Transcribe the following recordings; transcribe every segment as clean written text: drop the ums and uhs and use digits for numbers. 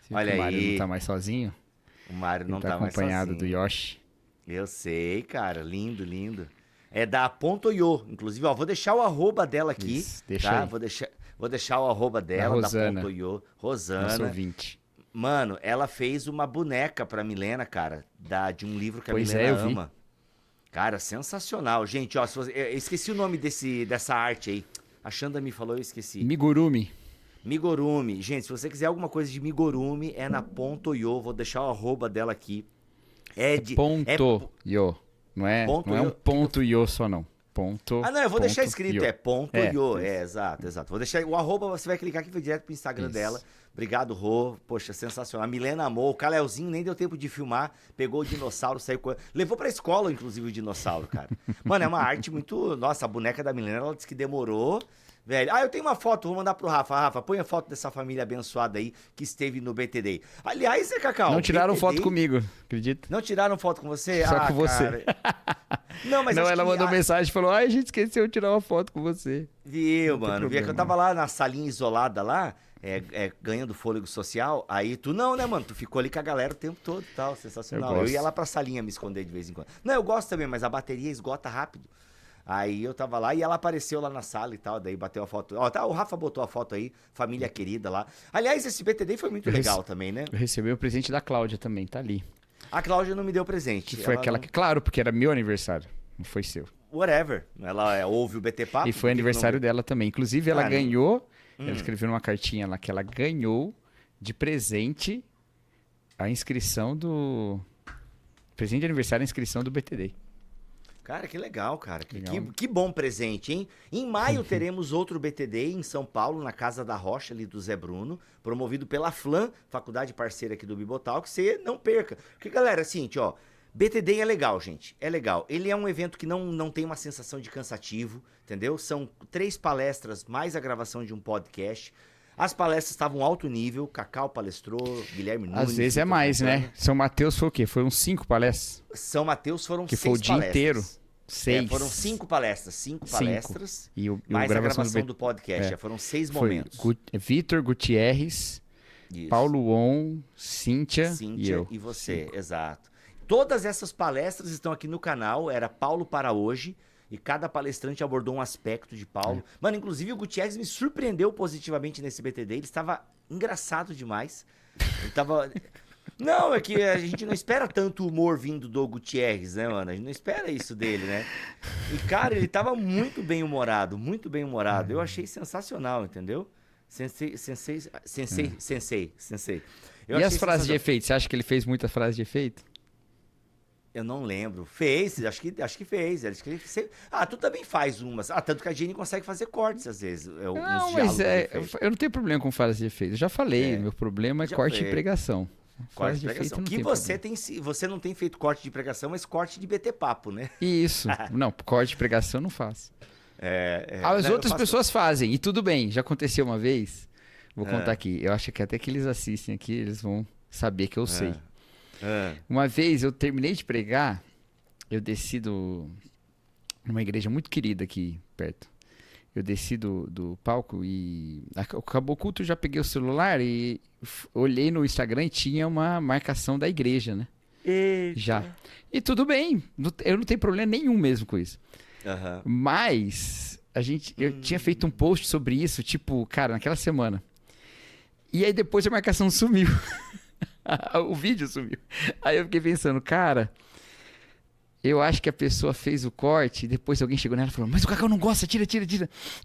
Você viu que Olha o Mario não aí, tá mais sozinho? o Mario Ele não tá tá mais acompanhado do sozinho. Yoshi. Eu sei, cara, lindo, lindo. É da Pontoyo, inclusive, ó, vou deixar o arroba dela aqui, Isso, deixa tá? aí. Vou deixar o arroba Da dela, da Rosana, Pontoyo, nosso Rosana. ouvinte. Mano, ela fez uma boneca pra Milena, cara, de um livro que a Pois Milena é, eu vi. ama. Cara, sensacional. Gente, ó, eu esqueci o nome dessa arte aí. A Xanda me falou, eu esqueci. Migurumi. Migorumi. Gente, se você quiser alguma coisa de Migorumi, é na Pontoyo. Vou deixar o arroba dela aqui. É É de. É ponto io. Não é um Ponto.io. ponto io só, não. Ponto. Ah, não, eu vou deixar ponto escrito, io. é ponto É, io. isso. É, exato, exato. Vou deixar o arroba, você vai clicar aqui e vai direto pro Instagram dela. Isso. Obrigado, Rô. Poxa, sensacional. A Milena amou. O Caleuzinho nem deu tempo de filmar. Pegou o dinossauro, saiu com. Levou pra escola, inclusive, o dinossauro, cara. Mano, é uma arte muito. Nossa, a boneca da Milena, ela disse que demorou. Velho. Ah, eu tenho uma foto, vou mandar pro Rafa. Rafa, põe a foto dessa família abençoada aí que esteve no BTD. Aliás, Zé Cacau. Não tiraram BTD foto comigo, acredita? Não tiraram foto com você? Só Ah, com você. cara. Não, mas Não, acho ela que mandou mensagem e falou: ai, a gente esqueceu de tirar uma foto com você. Viu, Não tem mano? Via que eu problema. tava lá na salinha isolada lá, ganhando fôlego social. Aí tu não, né, mano? Tu ficou ali com a galera o tempo todo e tal. Sensacional. Eu Eu gosto. ia lá pra salinha me esconder de vez em quando. Não, eu gosto também, mas a bateria esgota rápido. Aí eu tava lá e ela apareceu lá na sala e tal, daí bateu a foto. Ó, tá, o Rafa botou a foto aí, família querida lá. Aliás, esse BTD foi muito legal também, né? Eu recebi o presente da Cláudia também, tá ali. A Cláudia não me deu presente. Que foi Ela aquela não- que, claro, porque era meu aniversário, não foi seu. Whatever. Ela ouve o BT Papo. E foi por que aniversário dela também. Inclusive, ela Ah, não. ganhou. Ela escreveu numa cartinha lá que ela ganhou de presente a inscrição do. Presente de aniversário, a inscrição do BTD. Cara, que legal, cara. Legal. Que bom presente, hein? Em maio teremos outro BTD em São Paulo, na Casa da Rocha, ali do Zé Bruno, promovido pela FLAM, faculdade parceira aqui do Bibotal, que você não perca. Porque, galera, é o seguinte, ó, BTD é legal, gente, é legal. Ele é um evento que não tem uma sensação de cansativo, entendeu? São 3 palestras, mais a gravação de um podcast. As palestras estavam alto nível, Cacau palestrou, Guilherme Nunes. Às vezes é Vitor mais, Fontana. né? São Mateus foi o quê? Foram 5 palestras? São Mateus foram Que 6 foi o dia palestras. inteiro. 6. Foram 5 palestras, 5 Cinco. palestras, E o mais a gravação gravação do do podcast. é. Foram 6 Foi momentos. Vitor Gutierrez, Isso. Paulo On, Cíntia e Cíntia eu. e você, exato. Todas essas palestras estão aqui no canal, era Paulo para hoje, e cada palestrante abordou um aspecto de Paulo. Mano, inclusive o Gutierrez me surpreendeu positivamente nesse BTD, ele estava engraçado demais. Ele tava... Não, é que a gente não espera tanto humor vindo do Gutierrez, né, mano? A gente não espera isso dele, né? E, cara, ele tava muito bem humorado, muito bem humorado. Eu achei sensacional, entendeu? Sensei. Eu E achei as frases de sensacional. efeito? Você acha que ele fez muita frase de efeito? Eu não lembro. Fez, acho que fez. Acho que ele Ah, tu também faz umas. Ah, tanto que a Jenny consegue fazer cortes, às vezes. Não, Uns mas diálogos de efeito. eu não tenho problema com frase de efeito. Eu já falei, É, meu problema é já corte falei. e pregação. Corte Frase de de efeito pregação. não Que tem você problema. você não tem feito corte de pregação, mas corte de BT papo, né? Isso. Não, corte e pregação eu não faço. As Não, eu outras faço- pessoas fazem, e tudo bem. Já aconteceu uma vez. Vou É. contar aqui. Eu acho que até que eles assistem aqui, eles vão saber que eu sei. Ah, Uma vez eu terminei de pregar, eu desci numa igreja muito querida aqui perto. Eu desci do palco e acabou o culto, eu já peguei o celular e olhei no Instagram e tinha uma marcação da igreja, né? Eita. Já. E tudo bem, eu não tenho problema nenhum mesmo com isso. Aham. Mas eu tinha feito um post sobre isso, tipo, cara, naquela semana. E aí depois a marcação sumiu. O vídeo sumiu. Aí eu fiquei pensando, cara, eu acho que a pessoa fez o corte e depois alguém chegou nela e falou, mas o Cacau não gosta, tira.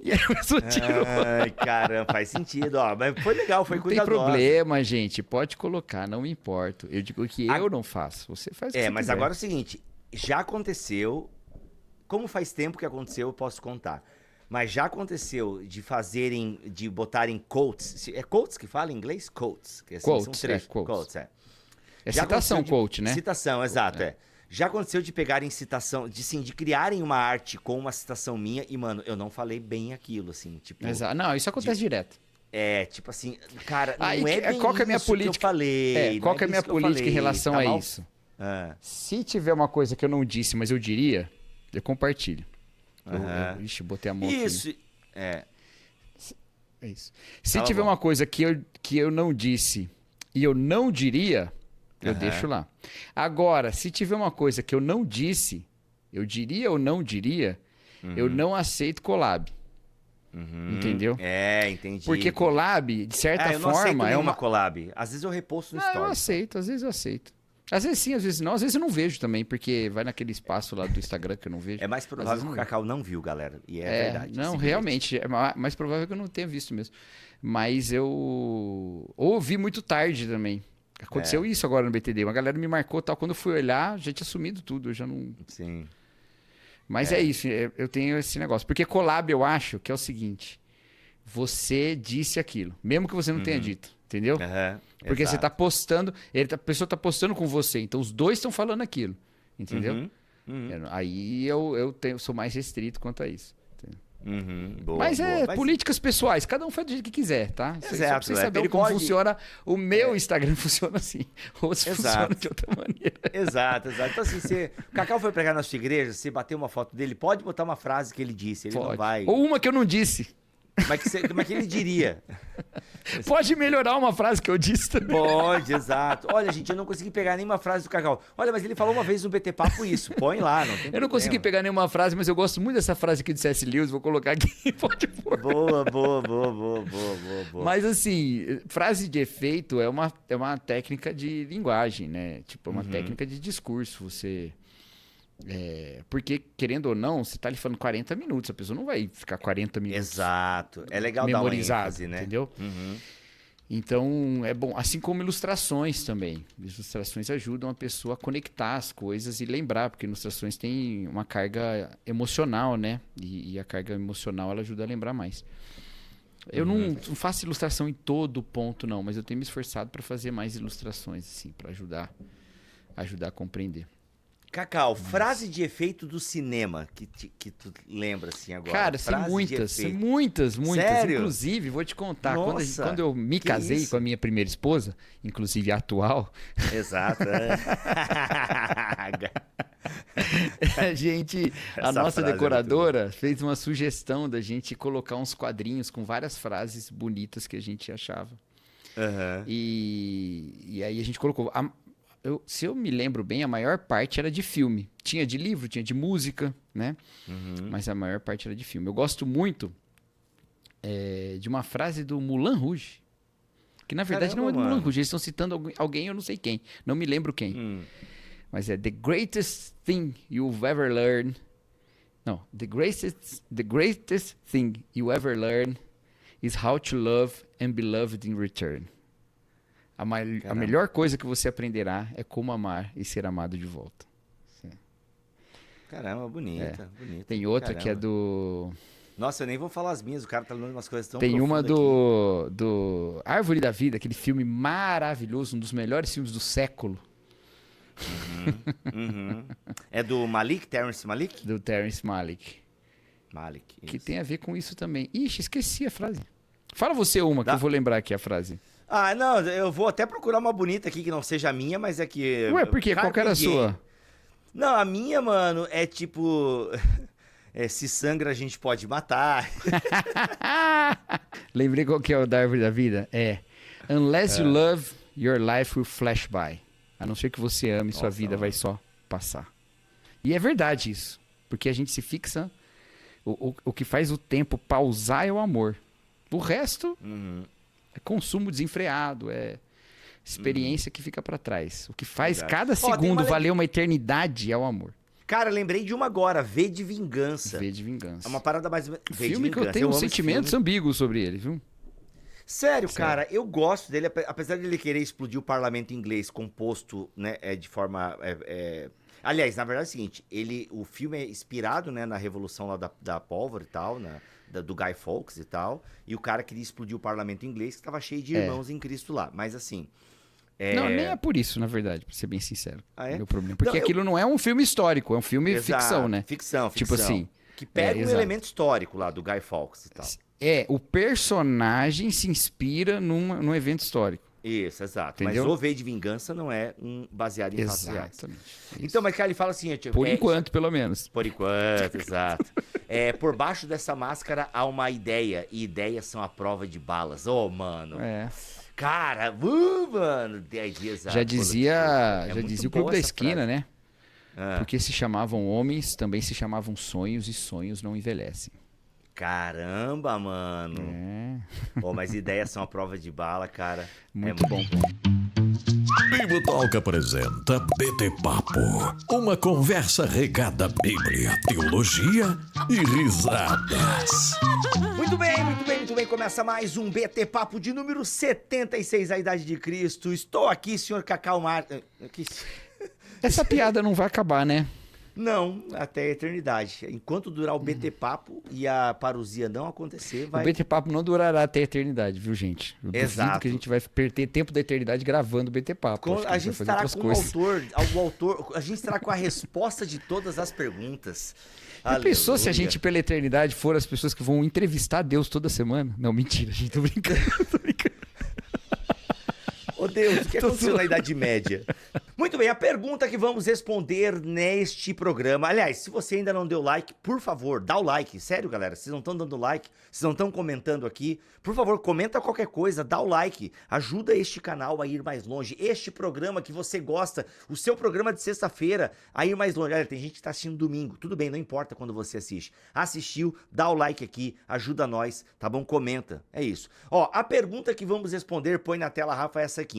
E aí a pessoa tirou. Ai, caramba, faz sentido, ó. Mas foi legal, foi Não tem cuidadosa. problema, gente. Pode colocar, não me importo. Eu digo que A- eu não faço. Você faz o que você Mas quiser. agora é o seguinte, já aconteceu, como faz tempo que aconteceu, eu posso contar. Mas já aconteceu de botarem quotes. É quotes que fala em inglês? Quotes. Que assim, Quotes, são trechos. quotes. Quotes, é. É Já citação, aconteceu de- coach, né? Citação, exato, é. Já aconteceu de pegarem citação, de criarem uma arte com uma citação minha e, mano, eu não falei bem aquilo, assim, tipo... Exato. Não, isso acontece direto. tipo assim, cara, não Aí, é bem qual que é a minha isso que eu política? falei. Qual não que é a bem minha isso que eu política em falei, relação tá a mal? isso? Ah, Se tiver uma coisa que eu não disse, mas eu diria, eu compartilho. Aham. Ixi, botei a mão aqui. isso, é. É isso. Se Tá tiver bom. uma coisa que eu não disse, e eu não diria, eu Aham. deixo lá. Agora, se tiver uma coisa que eu não disse, eu diria ou não diria, eu não aceito collab. Entendeu? Entendi. Porque collab, de certa eu não aceito forma, é nenhuma uma. collab. Às vezes eu reposto no Ah, eu story. aceito, às vezes eu aceito. Às vezes sim, às vezes não. Às vezes eu não vejo também, porque vai naquele espaço lá do Instagram que eu não vejo. É mais Às provável vezes que o não. Cacau não viu, galera. E é verdade. Não, Esse realmente. É mais provável que eu não tenha visto mesmo. Mas eu ouvi muito tarde também. Aconteceu isso agora no BTD. Uma galera me marcou tal. Quando eu fui olhar, já tinha sumido tudo. Eu já não. bilhete. Sim. Mas é isso. Eu tenho esse negócio. Porque collab eu acho que é o seguinte: você disse aquilo, mesmo que você não tenha dito. Entendeu? Aham, Porque você exato. tá postando, a pessoa tá postando com você, então os dois estão falando aquilo, entendeu? Aí eu sou mais restrito quanto a isso. Boa, Mas boa. políticas pessoais, cada um faz do jeito que quiser, tá? Só pra Exato, vocês então saberem como pode- funciona, o meu Instagram funciona assim, outros Exato. funcionam de outra maneira. Exato. Então, assim, o Cacau foi pregar na sua igreja, você bateu uma foto dele, pode botar uma frase que ele disse. Ele não Pode. vai. Ou uma que eu não disse. Como é que ele diria? Pode melhorar uma frase que eu disse também. Pode, exato. Olha, gente, eu não consegui pegar nenhuma frase do Cacau. Olha, mas ele falou uma vez no BT Papo isso. Põe lá, não tem Eu não consegui problema. pegar nenhuma frase, mas eu gosto muito dessa frase aqui do C.S. Lewis, vou colocar aqui, pode pôr. Boa. Mas assim, frase de efeito é uma técnica de linguagem, né? Tipo, é uma técnica de discurso. Porque, querendo ou não, você tá ali falando 40 minutos, a pessoa não vai ficar 40 minutos Exato. É legal dar uma memorizado, ênfase, né? entendeu? Então, é bom. Assim como ilustrações também. Ilustrações ajudam a pessoa a conectar as coisas e lembrar, porque ilustrações têm uma carga emocional, né? E a carga emocional, ela ajuda a lembrar mais. Eu não faço ilustração em todo ponto, não, mas eu tenho me esforçado para fazer mais ilustrações, assim, para ajudar a compreender. Cacau, frase de efeito do cinema que tu lembra assim agora. Cara, Frase de muitas. efeito. Sério? Inclusive, vou te contar, Nossa, quando eu me que casei isso? com a minha primeira esposa, inclusive a atual, Exato. a gente, a Essa nossa frase é decoradora fez uma sugestão da gente colocar uns quadrinhos com várias frases bonitas que a gente achava. Aham. E aí a gente colocou. Se eu me lembro bem, a maior parte era de filme. Tinha de livro, tinha de música, né? Mas a maior parte era de filme. Eu gosto muito de uma frase do Moulin Rouge. Que na verdade Caramba, não é do mano. Moulin Rouge, eles estão citando alguém, eu não sei quem. Não me lembro quem. Mas é The greatest thing you've ever learned. Não, the greatest thing you ever learned is how to love and be loved in return. A melhor coisa que você aprenderá é como amar e ser amado de volta. Caramba, bonita. Tem outra que é Caramba. do... Nossa, eu nem vou falar as minhas, o cara tá dando umas coisas tão Tem uma profundas do Árvore da Vida, aquele filme maravilhoso, um dos melhores filmes do século, aqui. É do Malik, Terrence Malik? do Terrence Malick, Malik, que isso. tem a ver com isso também. Ixi, esqueci a frase. Fala você uma, que eu vou lembrar aqui a frase. Ah, não, eu vou até procurar uma bonita aqui que não seja a minha, mas é que... Ué, por quê? Qual que era a Carpe diem. sua? Não, a minha, mano, é tipo... se sangra a gente pode matar. Lembrei qual que é o da Árvore da Vida? Unless you love, your life will flash by. A não ser que você ame, sua Nossa, vida mano. vai só passar. E é verdade isso. Porque a gente se fixa... O que faz o tempo pausar é o amor. O resto é consumo desenfreado, é experiência que fica pra trás. O que faz Verdade. cada Ó, tem segundo uma valer uma eternidade é o amor. Cara, lembrei de uma agora, V de Vingança. V de Vingança. É uma parada mais... V de Filme que eu Vingança, tenho amo esse sentimentos filme. ambíguos sobre ele, viu? Sério, cara, eu gosto dele, apesar de ele querer explodir o parlamento inglês composto, né, de forma... Aliás, na verdade é o seguinte, o filme é inspirado, né, na revolução lá da pólvora e tal, do Guy Fawkes e tal, e o cara queria explodir o parlamento inglês, que estava cheio de irmãos em Cristo lá, mas assim... Não, nem é por isso, na verdade, pra ser bem sincero. Ah, é? Meu problema. Porque Não, aquilo não é um filme histórico, é um filme Exato, ficção, né? Ficção. Tipo assim, Que pega um exato. elemento histórico lá do Guy Fawkes e tal. O personagem se inspira num evento histórico. Isso, exato. Entendeu? Mas o V de Vingança não é baseado em fatos reais. Exatamente. Então, mas cara, ele fala assim... Por enquanto, pelo menos. Por enquanto, exato. Por baixo dessa máscara há uma ideia, e ideias são a prova de balas. Ô, mano. Cara, mano, 10 dias. Já dizia muito o Clube boa da essa Esquina, frase. né? Ah, Porque se chamavam homens, também se chamavam sonhos, e sonhos não envelhecem. caramba, mano. É, Pô, mas ideias são a prova de bala, cara. muito bom. Bibo Talk apresenta BT Papo, uma conversa regada à Bíblia, teologia e risadas. Muito bem, muito bem, muito bem. Começa mais um BT Papo de número 76, a Idade de Cristo. Estou aqui, senhor Cacau Marques. Essa piada não vai acabar, né? Não, até a eternidade. Enquanto durar o BT Papo e a parousia não acontecer, O vai... BT Papo não durará até a eternidade, viu, gente? Eu duvido Exato. que a gente vai perder tempo da eternidade gravando o BT Papo. Acho que A gente gente vai fazer estará outras com coisas. o autor, a gente estará com a resposta de todas as perguntas. Já pensou se a Aleluia. gente, pela eternidade, for as pessoas que vão entrevistar Deus toda semana? Não, mentira, gente, tô brincando, tô brincando. Ô Deus, o que Tô aconteceu zoando. na Idade Média? Muito bem, a pergunta que vamos responder neste programa. Aliás, se você ainda não deu like, por favor, dá o like. Sério, galera, vocês não estão dando like, vocês não estão comentando aqui. Por favor, comenta qualquer coisa, dá o like. Ajuda este canal a ir mais longe. Este programa que você gosta, o seu programa de sexta-feira, a ir mais longe. Olha, tem gente que tá assistindo domingo. Tudo bem, não importa quando você assiste. Assistiu, dá o like aqui, ajuda nós, tá bom? Comenta. É isso. Ó, a pergunta que vamos responder, põe na tela, Rafa, é essa aqui.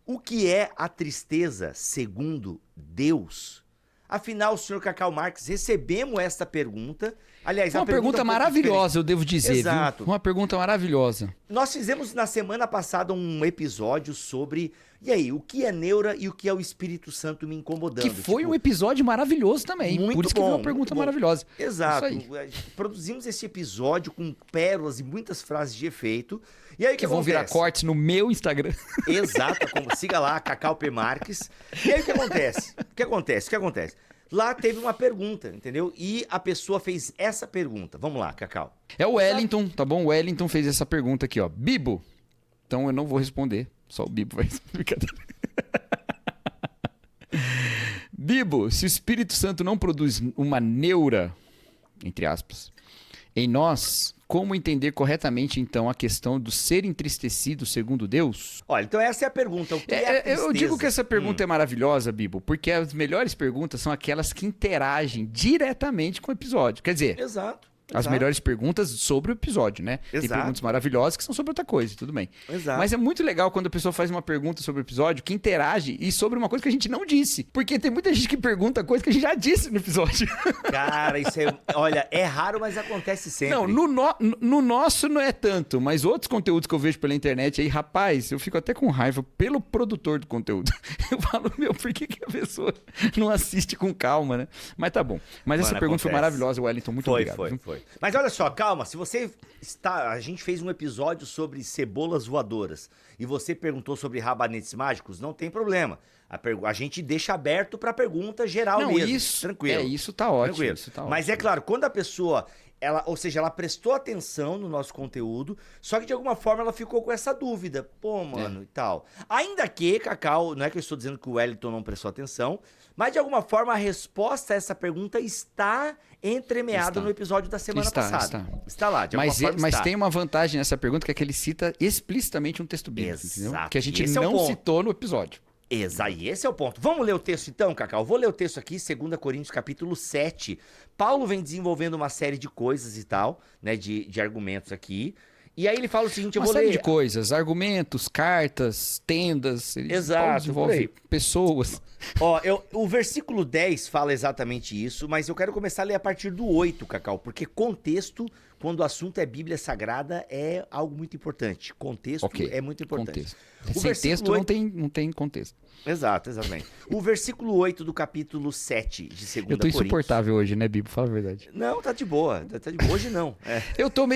O que é a tristeza segundo Deus? Afinal, senhor Cacau Marques, recebemos esta pergunta. Aliás, Uma a pergunta é um pouco maravilhosa, eu devo dizer, Exato. viu? Uma pergunta maravilhosa. diferente. Nós fizemos na semana passada um episódio sobre, e aí, o que é neura e o que é o Espírito Santo me incomodando. Que foi Tipo, um episódio maravilhoso também. muito Por isso que bom, foi uma pergunta muito bom. maravilhosa. Exato. Isso Produzimos esse episódio com pérolas e muitas frases de efeito. E aí, o Que vão virar acontece? cortes no meu Instagram. Exato, siga lá, Cacau P. Marques. E aí o que acontece? O que acontece? Lá teve uma pergunta, entendeu? E a pessoa fez essa pergunta. Vamos lá, Cacau. É o Wellington, tá bom? O Wellington fez essa pergunta aqui, ó. Bibo. Então eu não vou responder. Só o Bibo vai responder. Brincadeira. Bibo, se o Espírito Santo não produz uma neura, entre aspas, em nós, como entender corretamente, então, a questão do ser entristecido segundo Deus? Olha, então essa é a pergunta. O que é a Eu tristeza? digo que essa pergunta é maravilhosa, Bibo, porque as melhores perguntas são aquelas que interagem diretamente com o episódio. Quer dizer, Exato. as melhores perguntas sobre o episódio, né? Tem Exato. perguntas maravilhosas que são sobre outra coisa, tudo bem. Exato. Mas é muito legal quando a pessoa faz uma pergunta sobre o episódio que interage e sobre uma coisa que a gente não disse. Porque tem muita gente que pergunta coisa que a gente já disse no episódio. Cara, isso é... Olha, é raro, mas acontece sempre. Não, no nosso não é tanto, mas outros conteúdos que eu vejo pela internet aí, rapaz, eu fico até com raiva pelo produtor do conteúdo. Eu falo, meu, por que a pessoa não assiste com calma, né? Mas tá bom. Mas essa Mano, pergunta foi acontece. maravilhosa, Wellington. Muito obrigado. viu? Foi. Mas olha só, calma, se você está... A gente fez um episódio sobre cebolas voadoras e você perguntou sobre rabanetes mágicos, não tem problema. A gente deixa aberto para pergunta geral Não, mesmo. isso, Tranquilo. isso tá ótimo. Tranquilo. Isso tá Mas ótimo. é claro, quando a pessoa... Ou seja, ela prestou atenção no nosso conteúdo, só que de alguma forma ela ficou com essa dúvida. Pô, mano, e tal. Ainda que, Cacau, não é que eu estou dizendo que o Wellington não prestou atenção, mas de alguma forma a resposta a essa pergunta está entremeada Está. no episódio da semana passada. Está lá, de alguma Mas, forma mas está. tem uma vantagem nessa pergunta, que é que ele cita explicitamente um texto bíblico, entendeu? Exato. Que a gente Esse é o não ponto. citou no episódio. E esse é o ponto. Vamos ler o texto então, Cacau? Vou ler o texto aqui, 2 Coríntios capítulo 7. Paulo vem desenvolvendo uma série de coisas e tal, né, de argumentos aqui. E aí ele fala o seguinte, eu Uma vou série ler... de coisas, argumentos, cartas, tendas, ele Exato, Paulo por desenvolve aí. pessoas. Ó, o versículo 10 fala exatamente isso, mas eu quero começar a ler a partir do 8, Cacau, porque contexto, quando o assunto é Bíblia Sagrada, é algo muito importante. Contexto Ok, é muito importante. Contexto. O Sem versículo texto 8 não tem contexto. Exato, exatamente. O versículo 8 do capítulo 7 de 2 Eu tô Coríntios. insuportável hoje, né, Bibo? Fala a verdade. Não, tá de boa. Tá de boa. Hoje não. É. Eu tô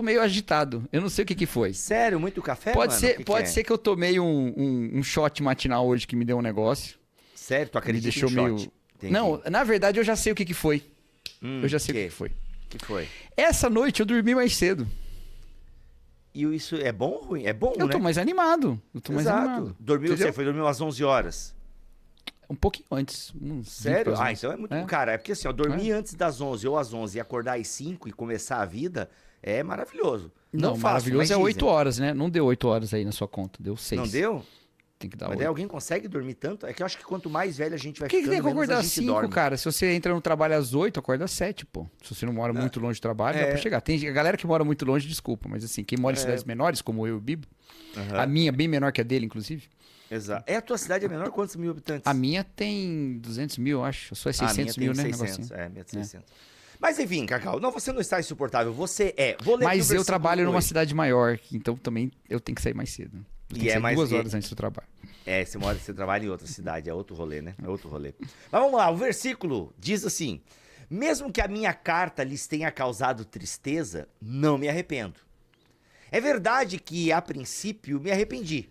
meio agitado. Eu não sei o que foi. Sério, muito café, Pode mano? ser, O que pode que é? ser que eu tomei um shot matinal hoje que me deu um negócio. Sério, tu Me acredita deixou em meio. shot? Entendi. Não, na verdade eu já sei o que foi. Eu já sei o que foi. Que foi? Essa noite eu dormi mais cedo. E isso é bom ou ruim? É bom, Eu né? tô mais animado. Eu tô mais animado. Dormiu, Entendeu? você foi dormir às 11 horas. Um pouquinho antes. Sério? 20 Ah, então é muito... Cara, é porque assim, ó, dormir É. antes das 11 ou às 11 e acordar às 5 e começar a vida É maravilhoso. Não, faço, maravilhoso mas é dizem. 8 horas, né? Não deu 8 horas aí na sua conta, deu 6. Não deu? Tem que dar Mas 8. daí alguém consegue dormir tanto? É que eu acho que quanto mais velho a gente vai Por que ficando, tem que menos acordar a às gente 5, dorme. cara? Se você entra no trabalho às 8, acorda às 7, pô. Se você não mora muito longe do trabalho, dá pra chegar. Tem a galera que mora muito longe, desculpa, mas assim, quem mora em cidades menores, como eu e o Bibo, a minha bem menor que a dele, inclusive. Exato. É, a tua cidade é menor? Quantos mil habitantes? A minha tem 200 mil, acho. A sua é 600 a minha mil, tem né? 600. Negocinho. É, minha tem 600. Mas enfim, Cacau, não, você não está insuportável. Você é. Vou ler aqui o Mas eu versículo trabalho numa 8. cidade maior, então também eu tenho que sair mais cedo. Eu tenho que sair 2 horas antes do trabalho. É, você trabalha em outra cidade, é outro rolê, né? É outro rolê. Mas vamos lá, o versículo diz assim: mesmo que a minha carta lhes tenha causado tristeza, não me arrependo. É verdade que, a princípio, me arrependi,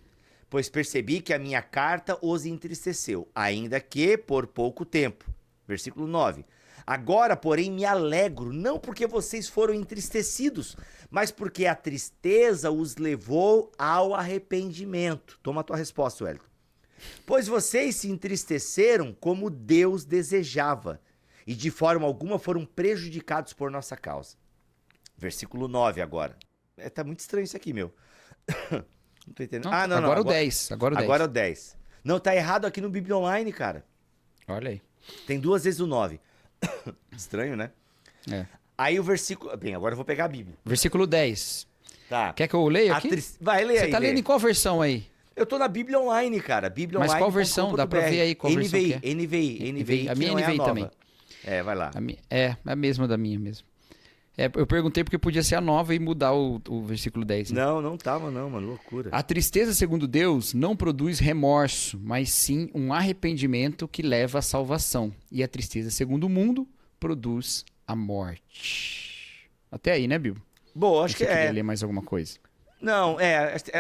pois percebi que a minha carta os entristeceu, ainda que por pouco tempo. Versículo 9. Agora, porém, me alegro, não porque vocês foram entristecidos, mas porque a tristeza os levou ao arrependimento. Toma a tua resposta, Wellington. Pois vocês se entristeceram como Deus desejava, e de forma alguma foram prejudicados por nossa causa. Versículo 9 agora. Tá muito estranho isso aqui, meu. Não tô entendendo. Não, agora o 10. Agora o 10. Agora é o 10. Não, tá errado aqui no Bíblia Online, cara. Olha aí. Tem 2 vezes o 9. Estranho, né? É. Aí o versículo... Bem, agora eu vou pegar a Bíblia. Versículo 10. Tá. Quer que eu leia aqui? Vai, lê aí. Você tá lendo em qual versão aí? Eu tô na Bíblia Online, cara. Bíblia Mas Online. qual versão? Dá pra ver aí qual versão que é. NVI. A minha que não NVI a nova. também. É, vai lá. É a mesma da minha mesmo. Eu perguntei porque podia ser a nova e mudar o versículo 10. Né? Não tava não, mano. Loucura. A tristeza, segundo Deus, não produz remorso, mas sim um arrependimento que leva à salvação. E a tristeza, segundo o mundo, produz a morte. Até aí, né, Bill? Boa, acho que Você queria é. ler mais alguma coisa? Não,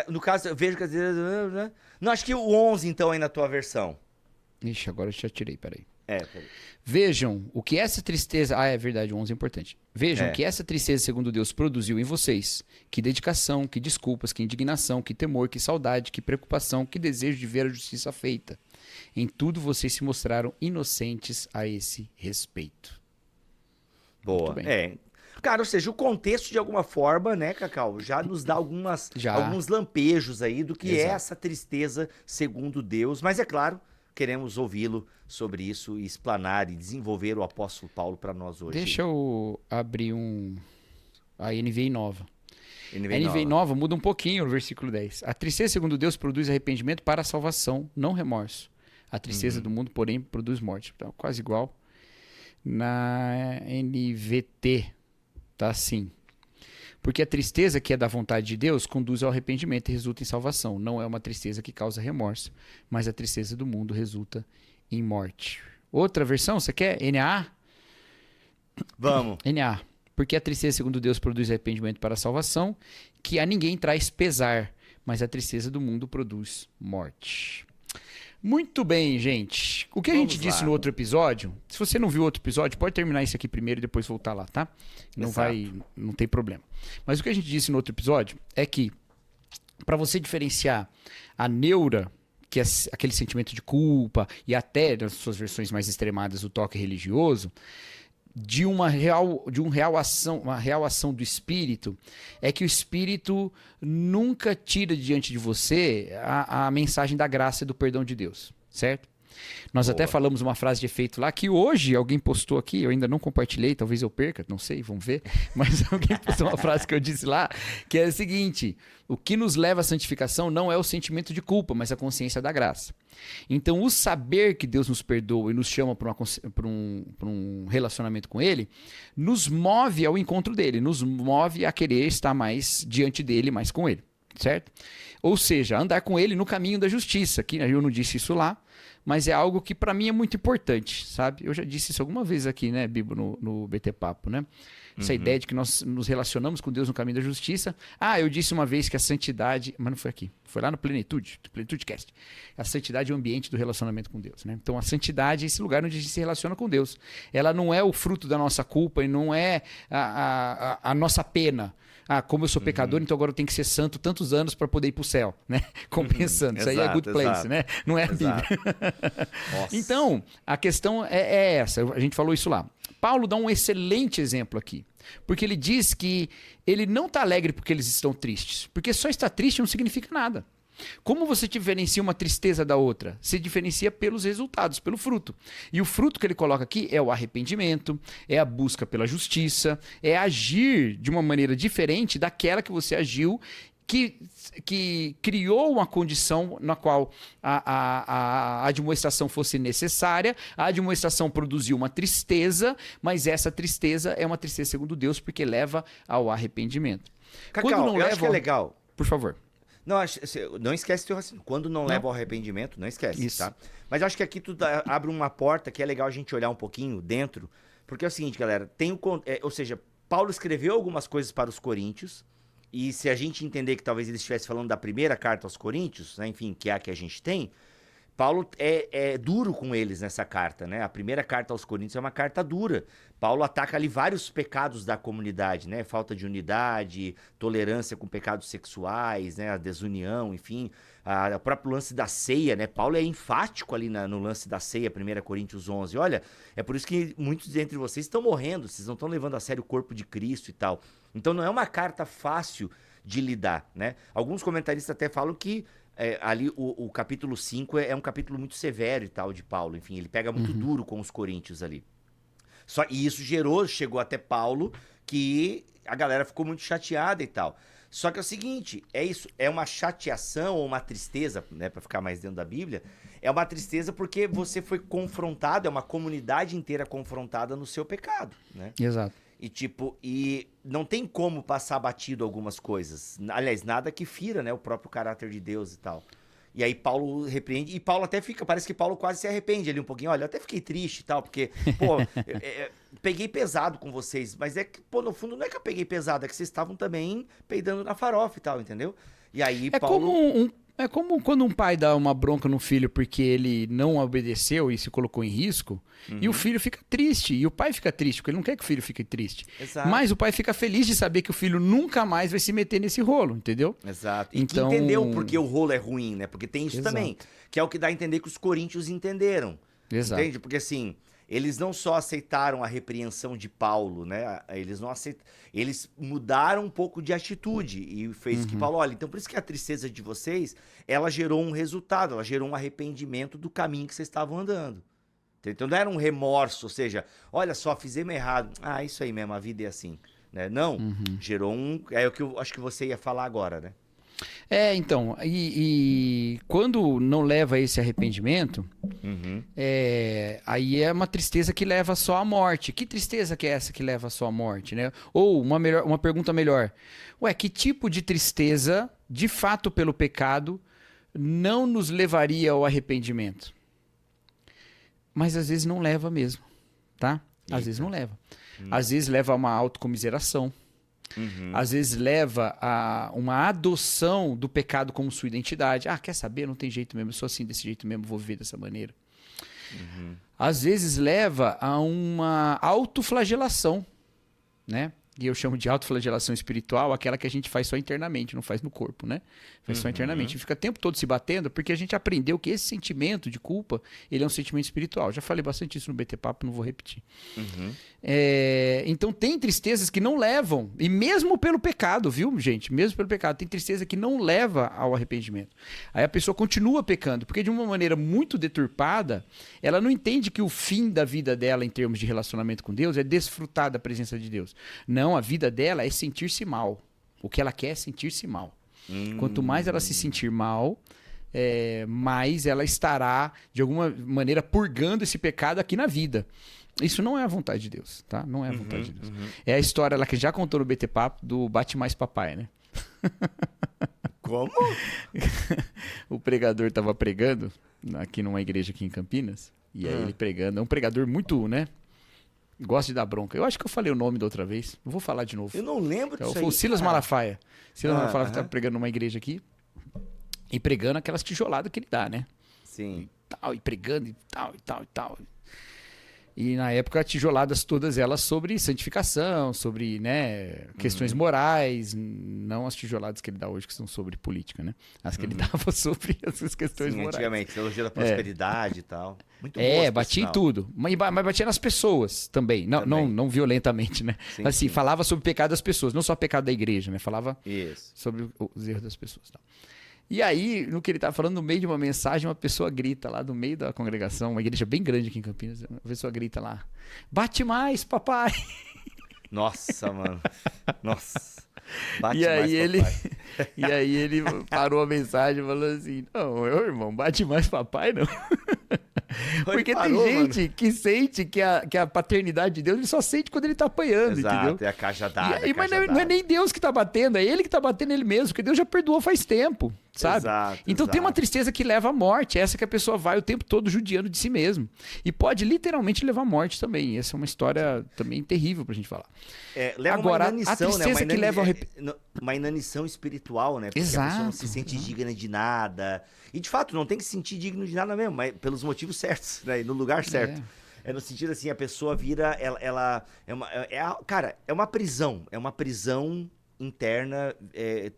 no caso, eu vejo que às vezes... Não, acho que o 11, então, aí na tua versão. Ixi, agora eu já tirei, peraí. Peraí. Vejam o que essa tristeza... Ah, é verdade, o 11 é importante. Vejam É. o que essa tristeza, segundo Deus, produziu em vocês. Que dedicação, que desculpas, que indignação, que temor, que saudade, que preocupação, que desejo de ver a justiça feita. Em tudo vocês se mostraram inocentes a esse respeito. Boa. Muito bem. Cara, ou seja, o contexto de alguma forma, né, Cacau, já nos dá alguns lampejos aí do que é Exato. essa tristeza segundo Deus. Mas é claro, queremos ouvi-lo sobre isso e explanar e desenvolver o apóstolo Paulo para nós hoje. Deixa eu abrir a NVI nova. NVI A NVI nova. nova muda um pouquinho no versículo 10. A tristeza, segundo Deus, produz arrependimento para a salvação, não remorso. A tristeza do mundo, porém, produz morte. Então, quase igual. Na NVT, tá assim. Porque a tristeza que é da vontade de Deus conduz ao arrependimento e resulta em salvação. Não é uma tristeza que causa remorso, mas a tristeza do mundo resulta em morte. Outra versão, você quer? NAA? Vamos. NA. Porque a tristeza, segundo Deus, produz arrependimento para a salvação, que a ninguém traz pesar, mas a tristeza do mundo produz morte. Muito bem, gente. O que a Vamos gente disse lá. no outro episódio, se você não viu o outro episódio, pode terminar isso aqui primeiro e depois voltar lá, tá? Não tem problema. Mas o que a gente disse no outro episódio é que para você diferenciar a neura, que é aquele sentimento de culpa, e até nas suas versões mais extremadas o toque religioso, de uma real ação do espírito, é que o espírito nunca tira diante de você a mensagem da graça e do perdão de Deus, certo? Nós até falamos uma frase de efeito lá que hoje alguém postou aqui, eu ainda não compartilhei, talvez eu perca, não sei, vamos ver, mas alguém postou uma frase que eu disse lá, que é a seguinte: o que nos leva à santificação não é o sentimento de culpa, mas a consciência da graça. Então, o saber que Deus nos perdoa e nos chama para um relacionamento com Ele, nos move ao encontro dele, nos move a querer estar mais diante dele, mais com Ele, certo? Ou seja, andar com Ele no caminho da justiça, que eu não disse isso lá, mas é algo que para mim é muito importante, sabe? Eu já disse isso alguma vez aqui, né, Bibo, no BT Papo, né? Essa ideia de que nós nos relacionamos com Deus no caminho da justiça. Ah, eu disse uma vez que a santidade... Mas não foi aqui. Foi lá no Plenitudecast. A santidade é o ambiente do relacionamento com Deus, né? Então, a santidade é esse lugar onde a gente se relaciona com Deus. Ela não é o fruto da nossa culpa e não é a nossa pena. Ah, como eu sou pecador, então agora eu tenho que ser santo tantos anos para poder ir para o céu, né? Compensando. Isso aí é good place, né? Não é a Bíblia. Nossa. Então, a questão é essa. A gente falou isso lá. Paulo dá um excelente exemplo aqui. Porque ele diz que ele não está alegre porque eles estão tristes. Porque só estar triste não significa nada. Como você diferencia uma tristeza da outra? Se diferencia pelos resultados, pelo fruto. E o fruto que ele coloca aqui é o arrependimento, é a busca pela justiça, é agir de uma maneira diferente daquela que você agiu, que criou uma condição na qual a admoestação fosse necessária. A admoestação produziu uma tristeza, mas essa tristeza é uma tristeza segundo Deus, porque leva ao arrependimento. Cacau, eu acho que é legal. Por favor. Não esquece teu raciocínio. Quando não leva ao arrependimento, não esquece, Isso. tá? Mas eu acho que aqui tu abre uma porta que é legal a gente olhar um pouquinho dentro, porque é o seguinte, galera, ou seja, Paulo escreveu algumas coisas para os coríntios, e se a gente entender que talvez ele estivesse falando da primeira carta aos coríntios, né, enfim, que é a que a gente tem, Paulo é duro com eles nessa carta, né? A primeira carta aos Coríntios é uma carta dura. Paulo ataca ali vários pecados da comunidade, né? Falta de unidade, tolerância com pecados sexuais, né? A desunião, enfim. O próprio lance da ceia, né? Paulo é enfático ali no lance da ceia, 1 Coríntios 11. Olha, é por isso que muitos dentre vocês estão morrendo, vocês não estão levando a sério o corpo de Cristo e tal. Então não é uma carta fácil de lidar, né? Alguns comentaristas até falam que ali o capítulo 5 é um capítulo muito severo e tal de Paulo. Enfim, ele pega muito duro com os coríntios ali. E isso chegou até Paulo, que a galera ficou muito chateada e tal. Só que é o seguinte, é uma chateação ou uma tristeza, né, para ficar mais dentro da Bíblia, é uma tristeza porque você foi confrontado, é uma comunidade inteira confrontada no seu pecado, né? Exato. E não tem como passar batido algumas coisas. Aliás, nada que fira, né, o próprio caráter de Deus e tal. E aí Paulo repreende, e Paulo até parece que Paulo quase se arrepende ali um pouquinho. Olha, eu até fiquei triste e tal, porque, pô, peguei pesado com vocês. Mas é que, pô, no fundo não é que eu peguei pesado, é que vocês estavam também peidando na farofa e tal, entendeu? E aí Paulo... É como quando um pai dá uma bronca no filho porque ele não obedeceu e se colocou em risco, e o filho fica triste, e o pai fica triste, porque ele não quer que o filho fique triste. Exato. Mas o pai fica feliz de saber que o filho nunca mais vai se meter nesse rolo, entendeu? Exato. E Então... que entendeu porque o rolo é ruim, né? Porque tem isso Exato. também, que é o que dá a entender que os coríntios entenderam. Exato. Entende? Porque assim... Eles não só aceitaram a repreensão de Paulo, né? Eles mudaram um pouco de atitude e fez que Paulo, olha, então por isso que a tristeza de vocês, ela gerou um resultado, ela gerou um arrependimento do caminho que vocês estavam andando. Então não era um remorso, ou seja, olha só, fizemos errado. Ah, isso aí mesmo, a vida é assim, né? Não, gerou é o que eu acho que você ia falar agora, né? Então, e quando não leva a esse arrependimento, aí é uma tristeza que leva só à morte. Que tristeza que é essa que leva só à morte, né? Ou uma pergunta melhor, que tipo de tristeza, de fato pelo pecado, não nos levaria ao arrependimento? Mas às vezes não leva mesmo, tá? Às vezes não leva. Às vezes leva a uma autocomiseração. Às vezes leva a uma adoção do pecado como sua identidade. Quer saber? Não tem jeito mesmo, eu sou assim desse jeito mesmo, vou viver dessa maneira. Às vezes leva a uma autoflagelação, né? E eu chamo de autoflagelação espiritual aquela que a gente faz só internamente, não faz no corpo, né? Faz só internamente. E fica o tempo todo se batendo porque a gente aprendeu que esse sentimento de culpa, ele é um sentimento espiritual. Já falei bastante isso no BT Papo, não vou repetir. Então tem tristezas que não levam, e mesmo pelo pecado, viu, gente? Mesmo pelo pecado, tem tristeza que não leva ao arrependimento. Aí a pessoa continua pecando, porque de uma maneira muito deturpada, ela não entende que o fim da vida dela em termos de relacionamento com Deus é desfrutar da presença de Deus. Não, a vida dela é sentir-se mal. O que ela quer é sentir-se mal. Quanto mais ela se sentir mal, mais ela estará, de alguma maneira, purgando esse pecado aqui na vida. Isso não é a vontade de Deus, tá? Não é a vontade de Deus. É a história lá que já contou no BT Papo do Bate Mais Papai, né? Como? O pregador estava pregando aqui numa igreja aqui em Campinas. E aí ele pregando. É um pregador muito, né? Gosta de dar bronca. Eu acho que eu falei o nome da outra vez. Não vou falar de novo. Eu não lembro disso aí. Foi o Silas Malafaia. Silas Malafaia estava pregando numa igreja aqui. E pregando aquelas tijoladas que ele dá, né? Sim. E pregando e tal, e tal, e tal. E na época, tijoladas todas elas sobre santificação, sobre, né, questões morais, não as tijoladas que ele dá hoje, que são sobre política, né? As que ele dava sobre essas questões morais. Antigamente, teologia da prosperidade e tal. Muito boas, batia em sinal. tudo. Mas batia nas pessoas também. Não, Também. não violentamente, né? Sim, Assim, sim. falava sobre o pecado das pessoas, não só o pecado da igreja, né? Falava Isso. sobre os erros das pessoas. Tá? E aí, no que ele tá falando, no meio de uma mensagem, uma pessoa grita lá no meio da congregação, uma igreja bem grande aqui em Campinas, uma pessoa grita lá, bate mais, papai! Nossa, mano. Nossa. Bate E aí mais, ele, papai. e aí ele parou a mensagem e falou assim, não, meu irmão, bate mais papai, não. Porque parou, tem gente que sente que a paternidade de Deus, ele só sente quando ele tá apanhando, Exato, entendeu? é a cajadada. Mas não é nem Deus que tá batendo, é ele que tá batendo ele mesmo, porque Deus já perdoou faz tempo, sabe? Exato, então tem uma exato. tristeza que leva à morte, essa que a pessoa vai o tempo todo judiando de si mesmo. E pode literalmente levar à morte também. Essa é uma história também terrível pra gente falar. Leva Agora, uma inanição, a tristeza né? que leva ao Uma inanição espiritual, né? Porque a pessoa não se Exato, sente digna de nada. E, de fato, não tem que se sentir digno de nada mesmo, mas pelos motivos certos, né? E no lugar certo. É no sentido assim, a pessoa vira, ela cara, é uma prisão. É uma prisão interna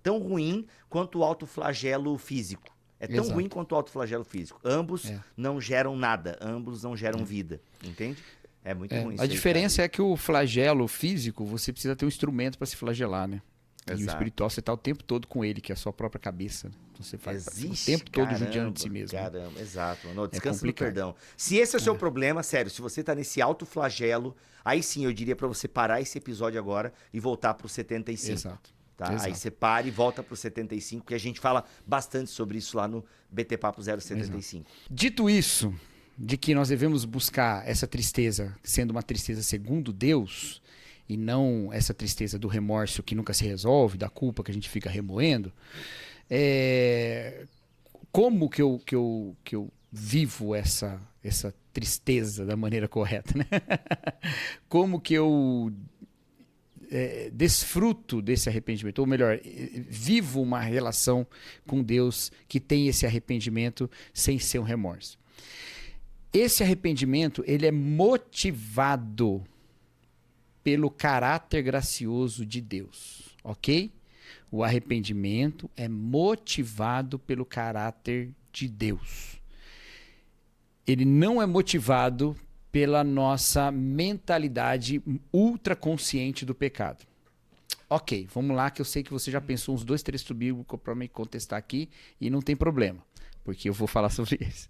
tão ruim quanto o autoflagelo físico. É tão Exato. ruim quanto o autoflagelo físico. Ambos É. não geram nada. Ambos não geram vida. Entende? É muito ruim isso A aí, diferença é que o flagelo físico, você precisa ter um instrumento para se flagelar, né? E o Exato. espiritual, você tá o tempo todo com ele, que é a sua própria cabeça. Né? Então você faz Existe, o tempo todo caramba, judiando de si mesmo. né? Caramba, exato. Mano. Descansa no complicado. perdão. Se esse é o seu problema, sério, se você tá nesse autoflagelo, aí sim eu diria pra você parar esse episódio agora e voltar pro 75. Exato. Tá? Exato. Aí você para e volta pro 75, que a gente fala bastante sobre isso lá no BT Papo 075. Dito isso, de que nós devemos buscar essa tristeza sendo uma tristeza segundo Deus, e não essa tristeza do remorso que nunca se resolve, da culpa que a gente fica remoendo, como que eu vivo essa tristeza da maneira correta? Né? Como que eu desfruto desse arrependimento, ou melhor, vivo uma relação com Deus que tem esse arrependimento sem ser um remorso. Esse arrependimento, ele é motivado pelo caráter gracioso de Deus, ok? O arrependimento é motivado pelo caráter de Deus. Ele não é motivado pela nossa mentalidade ultraconsciente do pecado. Ok, vamos lá, que eu sei que você já pensou uns 2 textos bíblicos para me contestar aqui e não tem problema, porque eu vou falar sobre isso.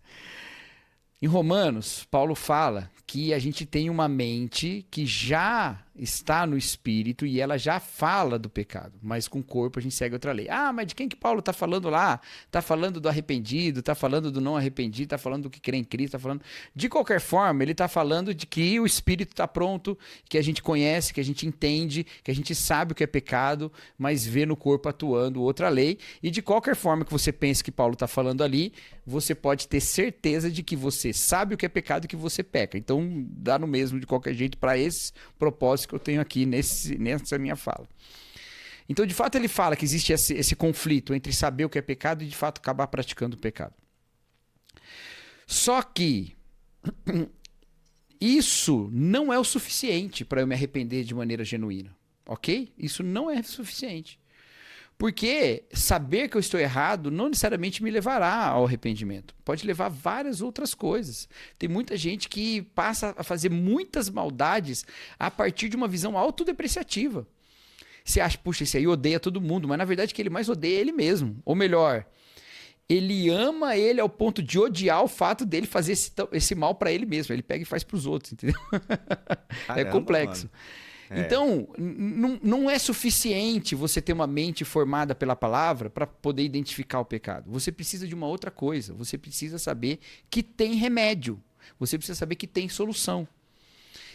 Em Romanos, Paulo fala que a gente tem uma mente que já está no espírito e ela já fala do pecado, mas com o corpo a gente segue outra lei. Ah, mas de quem que Paulo está falando lá? Está falando do arrependido, está falando do não arrependido, está falando do que crê em Cristo, está falando... De qualquer forma, ele está falando de que o espírito está pronto, que a gente conhece, que a gente entende, que a gente sabe o que é pecado, mas vê no corpo atuando outra lei. E de qualquer forma que você pense que Paulo está falando ali, você pode ter certeza de que você sabe o que é pecado e que você peca. Então, dá no mesmo de qualquer jeito para esse propósito que eu tenho aqui nessa minha fala. Então, de fato, ele fala que existe esse conflito entre saber o que é pecado e, de fato, acabar praticando o pecado. Só que isso não é o suficiente para eu me arrepender de maneira genuína, ok? Isso não é suficiente. Porque saber que eu estou errado não necessariamente me levará ao arrependimento. Pode levar a várias outras coisas. Tem muita gente que passa a fazer muitas maldades a partir de uma visão autodepreciativa. Você acha, puxa, esse aí odeia todo mundo, mas na verdade que ele mais odeia é ele mesmo. Ou melhor, ele ama ele ao ponto de odiar o fato dele fazer esse mal para ele mesmo. Ele pega e faz para os outros, entendeu? Caramba, é complexo. Mano. Então, não é suficiente você ter uma mente formada pela palavra para poder identificar o pecado. Você precisa de uma outra coisa. Você precisa saber que tem remédio. Você precisa saber que tem solução.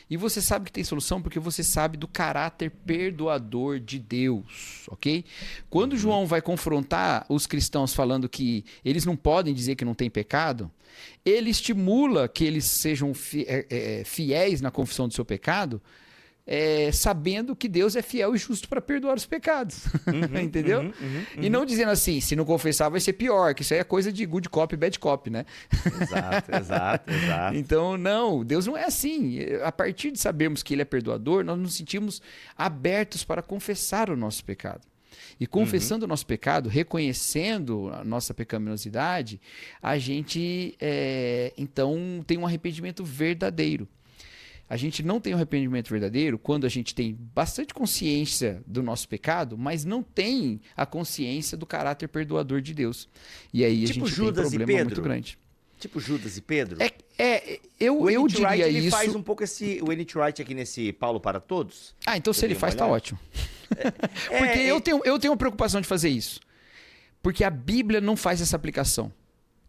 E você sabe que tem solução porque você sabe do caráter perdoador de Deus, ok? Quando João vai confrontar os cristãos falando que eles não podem dizer que não tem pecado, ele estimula que eles sejam fiéis na confissão do seu pecado, sabendo que Deus é fiel e justo para perdoar os pecados. Entendeu? E não dizendo assim, se não confessar vai ser pior, que isso aí é coisa de good cop e bad cop, né? Exato. Então, não, Deus não é assim. A partir de sabermos que Ele é perdoador, nós nos sentimos abertos para confessar o nosso pecado. E confessando o nosso pecado, reconhecendo a nossa pecaminosidade, a gente, então, tem um arrependimento verdadeiro. A gente não tem um arrependimento verdadeiro quando a gente tem bastante consciência do nosso pecado, mas não tem a consciência do caráter perdoador de Deus. E aí Tipo a gente Judas tem um e problema Pedro? muito grande. Tipo Judas e Pedro? Eu N.T. diria Wright, ele isso... faz um pouco o N.T. Wright aqui nesse Paulo para Todos. Ah, então se Eu ele dei uma faz, tá olhada. ótimo. Porque eu tenho uma preocupação de fazer isso. Porque a Bíblia não faz essa aplicação.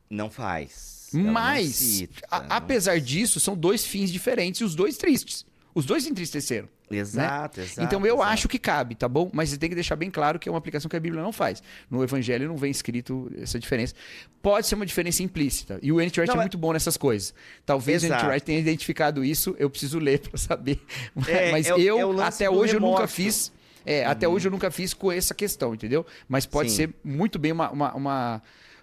Não faz. Ela não Mas, cita, apesar disso, são dois fins diferentes e os dois tristes. Os dois entristeceram. Exato. Então eu exato. acho que cabe, tá bom? Mas você tem que deixar bem claro que é uma aplicação que a Bíblia não faz. No Evangelho não vem escrito essa diferença. Pode ser uma diferença implícita. E o N.T. Wright é muito bom nessas coisas. Talvez o N.T. Wright tenha identificado isso, eu preciso ler para saber. Mas o lance até do hoje, eu nunca remorso. fiz. Até hoje eu nunca fiz com essa questão, entendeu? Mas pode Sim. ser muito bem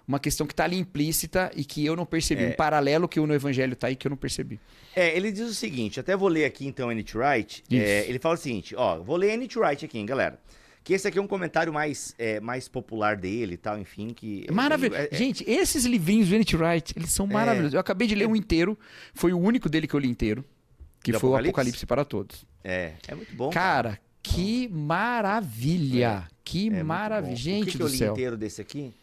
uma questão que está ali implícita e que eu não percebi. Um paralelo que no Evangelho está aí que eu não percebi. Ele diz o seguinte, até vou ler aqui então N.T. Wright. Ele fala o seguinte, vou ler N.T. Wright aqui, hein, galera. Que esse aqui é um comentário mais popular dele e tal, enfim, que... Maravilhoso. Gente, esses livrinhos do N.T. Wright, eles são maravilhosos. Eu acabei de ler um inteiro, foi o único dele que eu li inteiro, que Do foi o Apocalipse? Apocalipse para Todos. É muito bom. Cara, que maravilha. Que É muito maravilha. bom. Gente o que do eu li céu. inteiro desse aqui?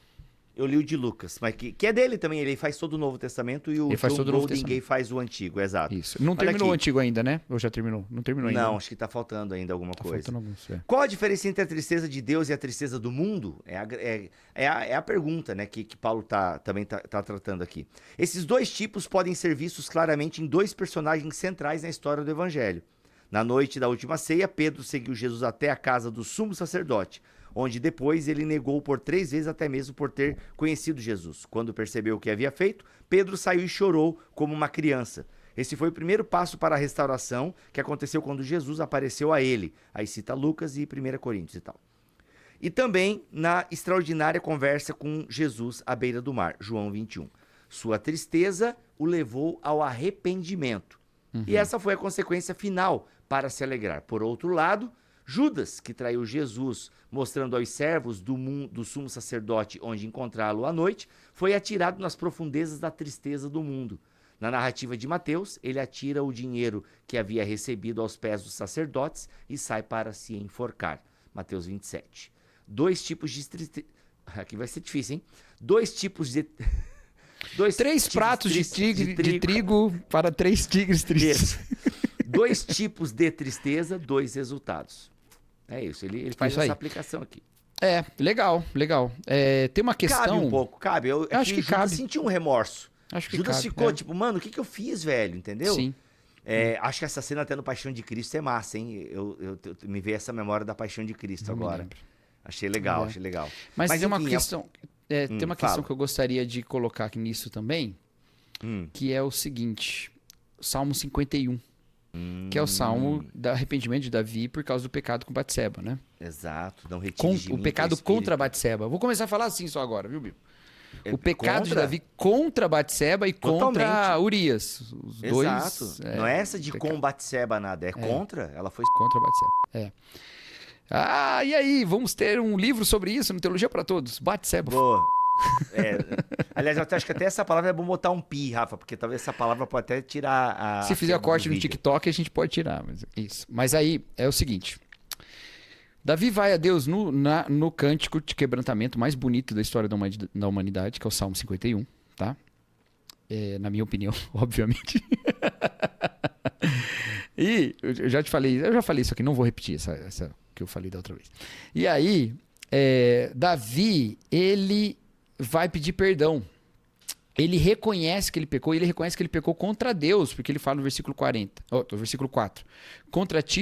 Eu li o de Lucas, mas que é dele também, ele faz todo o Novo Testamento e o Ele faz John todo o Novo Golding Gay Testamento. faz o Antigo, exato. Isso. Não Olha terminou o aqui. antigo ainda, né? Ou já terminou? Não terminou ainda. Não, né? acho que tá faltando ainda alguma Tá coisa. faltando alguns. Qual a diferença entre a tristeza de Deus e a tristeza do mundo? É a pergunta, né, que Paulo também tá tratando aqui. Esses dois tipos podem ser vistos claramente em dois personagens centrais na história do Evangelho. Na noite da última ceia, Pedro seguiu Jesus até a casa do sumo sacerdote, onde depois ele negou por 3 vezes até mesmo por ter conhecido Jesus. Quando percebeu o que havia feito, Pedro saiu e chorou como uma criança. Esse foi o primeiro passo para a restauração que aconteceu quando Jesus apareceu a ele. Aí cita Lucas e 1 Coríntios e tal. E também na extraordinária conversa com Jesus à beira do mar, João 21. Sua tristeza o levou ao arrependimento. E essa foi a consequência final para se alegrar. Por outro lado, Judas, que traiu Jesus, mostrando aos servos do sumo sacerdote onde encontrá-lo à noite, foi atirado nas profundezas da tristeza do mundo. Na narrativa de Mateus, ele atira o dinheiro que havia recebido aos pés dos sacerdotes e sai para se enforcar. Mateus 27. Dois tipos de tristeza... Aqui vai ser difícil, hein? Dois tipos de... 3 pratos de trigo para 3 tigres tristes. Isso. 2 tipos de tristeza, 2 resultados. É isso, ele faz Isso aí. essa aplicação aqui. Legal. Tem uma questão... Cabe um pouco, cabe. Eu acho que Judas cabe. sentiu um remorso. Acho que Judas cabe, ficou tipo, mano, o que eu fiz, velho? Entendeu? Sim. Acho que essa cena até no Paixão de Cristo é massa, hein? Eu me veio essa memória da Paixão de Cristo Não me agora. lembro. Achei legal, achei legal. Mas tem uma enfim, questão... tem uma questão fala. que eu gostaria de colocar aqui nisso também, que é o seguinte, Salmo 51, que é o salmo do arrependimento de Davi por causa do pecado com Batseba, né? Exato, não retire de O mim pecado teu espírito. contra Batseba. Vou começar a falar assim só agora, viu, Bill? O pecado de contra? Davi contra Batseba e contra Totalmente. Urias. Os dois... Exato. Não é essa de pecado. com Batseba nada, é contra. Ela foi... Contra Batseba, e aí, vamos ter um livro sobre isso no Teologia para Todos. Batseba. Boa. Aliás, eu acho que até essa palavra é bom botar um pi, Rafa, porque talvez essa palavra pode até tirar a... Se fizer queda do corte no vídeo. TikTok, a gente pode tirar. Mas aí é o seguinte. Davi vai a Deus no cântico de quebrantamento mais bonito da história da humanidade, que é o Salmo 51, tá? Na minha opinião, obviamente. E eu já falei isso aqui, não vou repetir essa que eu falei da outra vez. E aí, Davi, ele vai pedir perdão. Ele reconhece que ele pecou, e ele reconhece que ele pecou contra Deus, porque ele fala no versículo 4.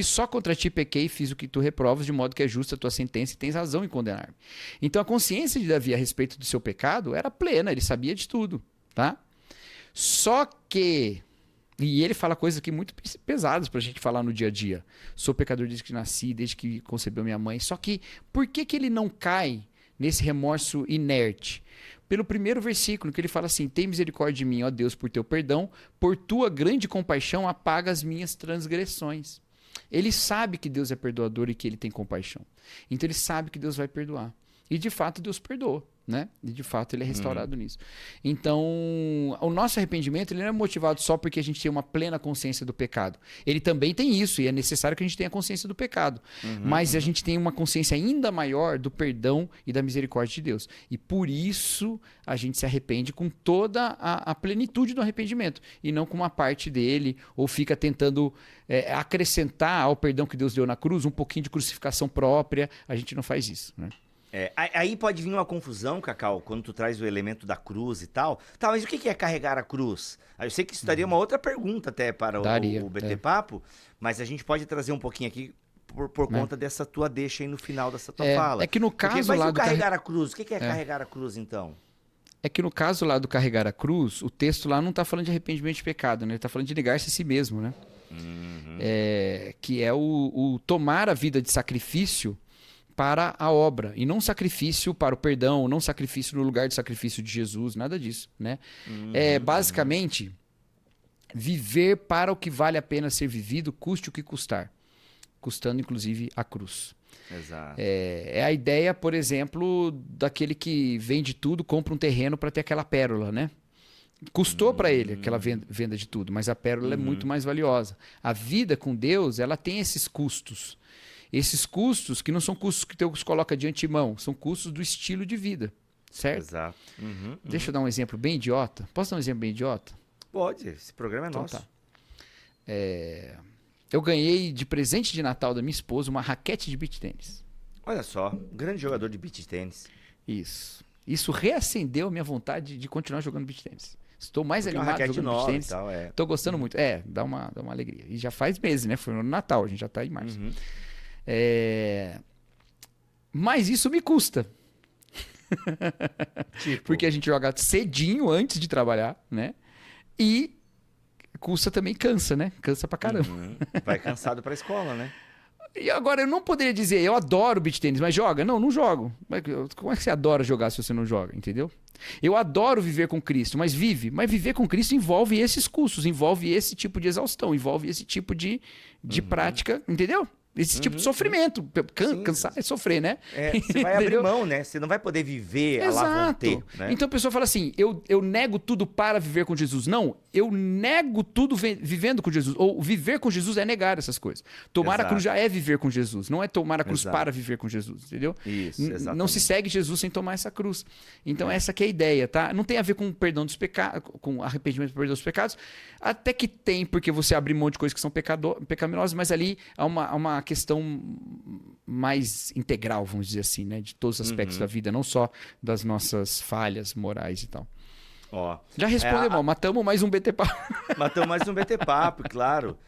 Só contra ti pequei e fiz o que tu reprovas, de modo que é justa a tua sentença e tens razão em condenar-me. Então a consciência de Davi a respeito do seu pecado era plena, ele sabia de tudo, tá? Só que E ele fala coisas aqui muito pesadas pra gente falar no dia a dia. Sou pecador desde que nasci, desde que concebeu minha mãe. Só que por que que ele não cai nesse remorso inerte? Pelo primeiro versículo, que ele fala assim: tem misericórdia de mim, ó Deus, por teu perdão, por tua grande compaixão apaga as minhas transgressões. Ele sabe que Deus é perdoador e que ele tem compaixão. Então ele sabe que Deus vai perdoar. E de fato Deus perdoou, né? E de fato ele é restaurado nisso. Então, o nosso arrependimento ele não é motivado só porque a gente tem uma plena consciência do pecado. Ele também tem isso, e é necessário que a gente tenha consciência do pecado. Mas a gente tem uma consciência ainda maior do perdão e da misericórdia de Deus. E por isso a gente se arrepende com toda a plenitude do arrependimento, e não com uma parte dele, ou fica tentando acrescentar ao perdão que Deus deu na cruz um pouquinho de crucificação própria. A gente não faz isso, né? Aí pode vir uma confusão, Cacau, quando tu traz o elemento da cruz e tal. Tá, mas o que é carregar a cruz? Eu sei que isso daria uma outra pergunta até para o BT Papo, mas a gente pode trazer um pouquinho aqui por conta dessa tua deixa aí no final dessa tua fala. É que no caso mas lá o carregar a cruz, o que é carregar a cruz então? É que no caso lá do carregar a cruz, o texto lá não está falando de arrependimento de pecado, né? Ele está falando de negar-se a si mesmo, né? Que é o tomar a vida de sacrifício para a obra, e não sacrifício para o perdão, não sacrifício no lugar de sacrifício de Jesus, nada disso, né? É basicamente viver para o que vale a pena ser vivido, custe o que custar, custando inclusive a cruz. Exato. É a ideia, por exemplo, daquele que vende tudo, compra um terreno para ter aquela pérola, né? Custou para ele aquela venda de tudo, mas a pérola é muito mais valiosa. A vida com Deus, ela tem esses custos. Esses custos, que não são custos que Deus coloca de antemão, são custos do estilo de vida, certo? Exato. Deixa eu dar um exemplo bem idiota. Posso dar um exemplo bem idiota? Pode, esse programa é nosso. Tá. Eu ganhei de presente de Natal da minha esposa uma raquete de beach tênis. Olha só, grande jogador de beach tênis. Isso reacendeu a minha vontade de continuar jogando beach tênis. Estou mais animado jogando beach tênis. Estou gostando muito. Dá uma alegria. E já faz meses, né? Foi no Natal, a gente já está em março. Mas isso me custa. Porque a gente joga cedinho antes de trabalhar, né? E custa também, cansa, né? Cansa pra caramba. Vai cansado pra escola, né? E agora, eu não poderia dizer, eu adoro beach tênis, mas joga? Não jogo. Como é que você adora jogar se você não joga, entendeu? Eu adoro viver com Cristo, mas viver com Cristo envolve esses custos, envolve esse tipo de exaustão, envolve esse tipo de prática, entendeu? Esse tipo de sofrimento. Cansar é sofrer, né? Você vai abrir mão, né? Você não vai poder viver a lá vão ter, né? Então a pessoa fala assim, eu nego tudo para viver com Jesus. Não, eu nego tudo vivendo com Jesus. Ou viver com Jesus é negar essas coisas. Tomar a cruz já é viver com Jesus. Não é tomar a cruz para viver com Jesus, entendeu? Isso, exatamente. Não se segue Jesus sem tomar essa cruz. Então essa que é a ideia, tá? Não tem a ver com perdão dos pecados, com arrependimento e perdão dos pecados. Até que tem, porque você abre mão de coisas que são pecaminosas, mas ali há uma questão mais integral, vamos dizer assim, né? De todos os aspectos da vida, não só das nossas falhas morais e tal. Já respondeu, matamos mais um BT Papo. Matamos mais um BT Papo, claro.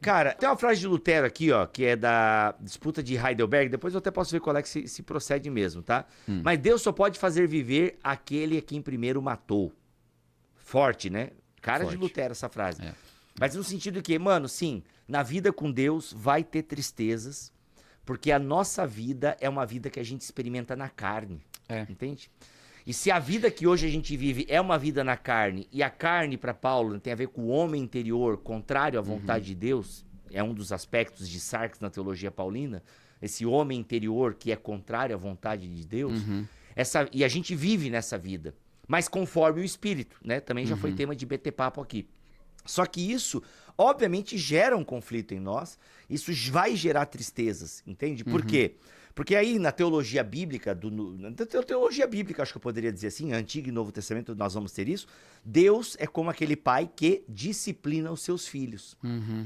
Cara, tem uma frase de Lutero aqui, ó, que é da disputa de Heidelberg. Depois eu até posso ver qual é que se procede mesmo, tá? Mas Deus só pode fazer viver aquele a quem primeiro matou. Forte, né? Cara de Lutero essa frase. Mas no sentido que, mano, sim, na vida com Deus vai ter tristezas, porque a nossa vida é uma vida que a gente experimenta na carne, entende? E se a vida que hoje a gente vive é uma vida na carne, e a carne para Paulo tem a ver com o homem interior, contrário à vontade de Deus, é um dos aspectos de Sarx na teologia paulina, esse homem interior que é contrário à vontade de Deus, e a gente vive nessa vida, mas conforme o Espírito, né? Também já foi tema de BT Papo aqui. Só que isso, obviamente, gera um conflito em nós, isso vai gerar tristezas, entende? Por quê? Porque aí na teologia bíblica, acho que eu poderia dizer assim, Antigo e Novo Testamento nós vamos ter isso, Deus é como aquele pai que disciplina os seus filhos,